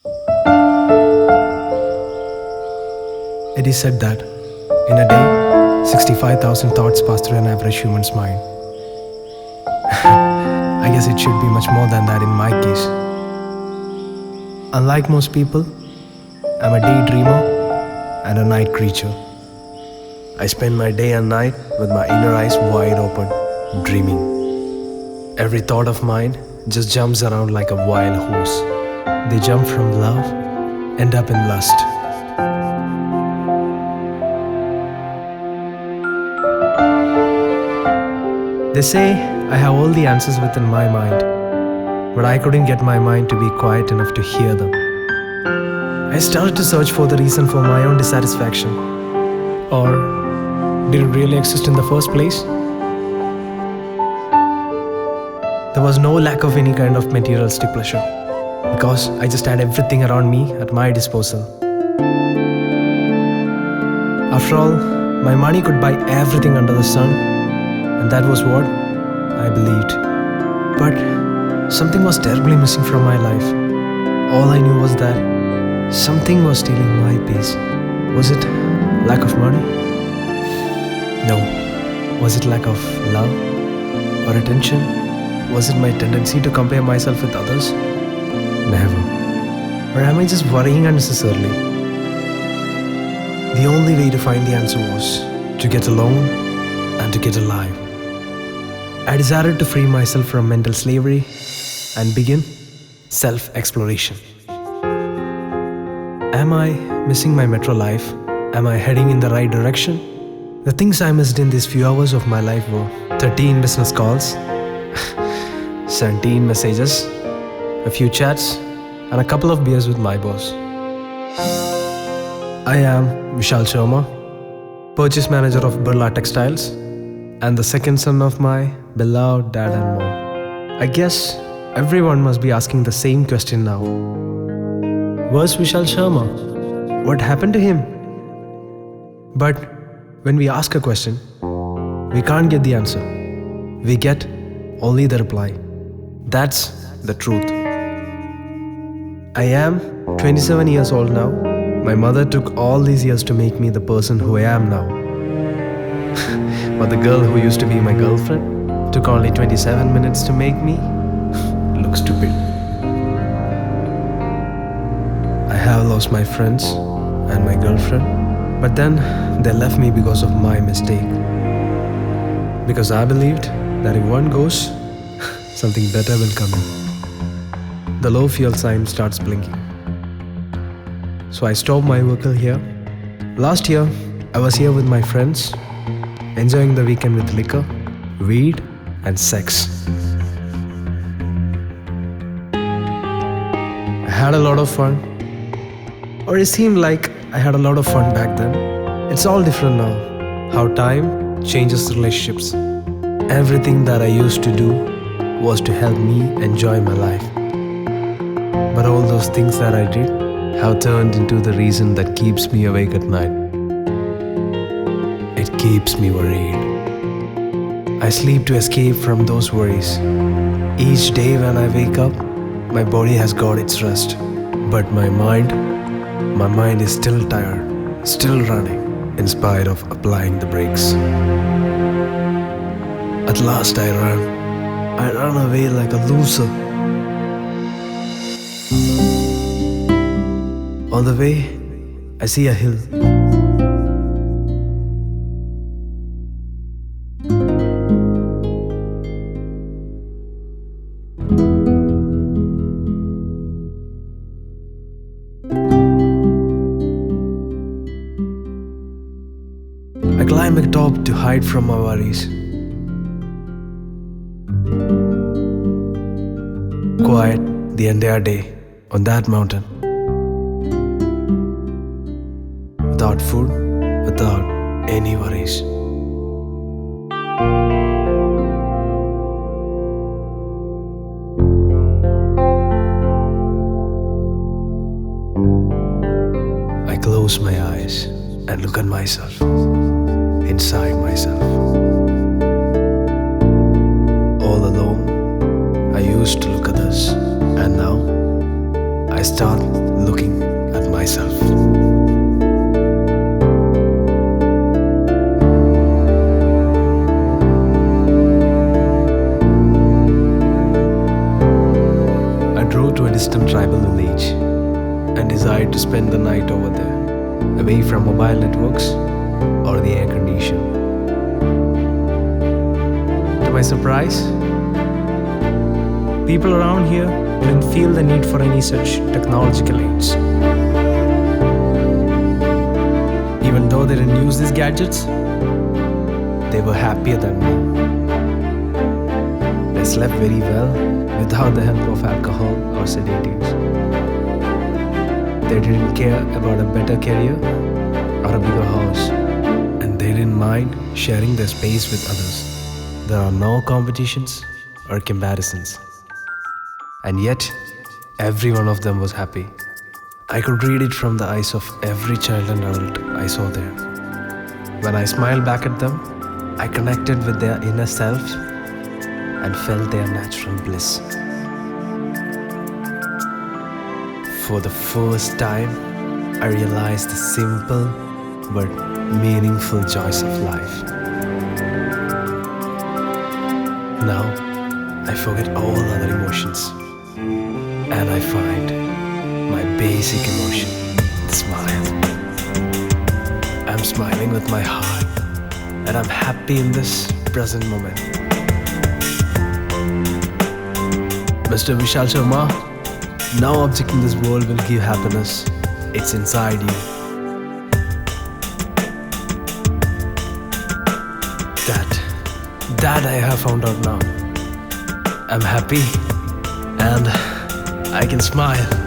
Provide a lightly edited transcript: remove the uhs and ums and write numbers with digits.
It is said that in a day, 65,000 thoughts pass through an average human's mind. I guess it should be much more than that in my case. Unlike most people, I'm a daydreamer and a night creature. I spend my day and night with my inner eyes wide open, dreaming. Every thought of mine just jumps around like a wild horse. They jump from love, end up in lust. They say I have all the answers within my mind, but I couldn't get my mind to be quiet enough to hear them. I started to search for the reason for my own dissatisfaction. Or did it really exist in the first place? There was no lack of any kind of materialistic pleasure, because I just had everything around me at my disposal. After all, my money could buy everything under the sun, and that was what I believed. But something was terribly missing from my life. All I knew was that something was stealing my peace. Was it lack of money? No. Was it lack of love or attention? Was it my tendency to compare myself with others? Never. Or am I just worrying unnecessarily? The only way to find the answer was to get alone and to get alive. I decided to free myself from mental slavery and begin self-exploration. Am I missing my metro life? Am I heading in the right direction? The things I missed in these few hours of my life were 13 business calls, 17 messages, a few chats, and a couple of beers with my boss. I am Vishal Sharma, purchase manager of BELLO Textiles, and the second son of my beloved dad and mom. I guess everyone must be asking the same question now. Where's Vishal Sharma? What happened to him? But when we ask a question, we can't get the answer. We get only the reply. That's the truth. I am 27 years old now. My mother took all these years to make me the person who I am now. But the girl who used to be my girlfriend took only 27 minutes to make me look stupid. I have lost my friends and my girlfriend, but then they left me because of my mistake. Because I believed that if one goes, something better will come in. The low fuel sign starts blinking. So I stopped my vehicle here. Last year, I was here with my friends, enjoying the weekend with liquor, weed, and sex. I had a lot of fun. Or it seemed like I had a lot of fun back then. It's all different now. How time changes relationships. Everything that I used to do was to help me enjoy my life. But all those things that I did have turned into the reason that keeps me awake at night. It keeps me worried. I sleep to escape from those worries. Each day when I wake up, my body has got its rest. But my mind is still tired, still running, in spite of applying the brakes. At last I run away like a loser. On the way, I see a hill. I climb atop to hide from my worries. Quiet the entire day on that mountain. Without food, without any worries. I close my eyes and look at myself, inside myself. All alone, I used to look at this, and now I start looking at myself. I drove to a distant tribal village and decided to spend the night over there, away from mobile networks or the air condition. To my surprise, people around here didn't feel the need for any such technological aids. Even though they didn't use these gadgets, they were happier than me. They slept very well without the help of alcohol or sedatives. They didn't care about a better career or a bigger house, and they didn't mind sharing their space with others. There are no competitions or comparisons. And yet, every one of them was happy. I could read it from the eyes of every child and adult I saw there. When I smiled back at them, I connected with their inner self and felt their natural bliss. For the first time, I realized the simple but meaningful joys of life. Now, I forget all other emotions and I find my basic emotion, the smile. I'm smiling with my heart and I'm happy in this present moment. Mr. Vishal Sharma, no object in this world will give happiness. It's inside you. That I have found out now. I'm happy and I can smile.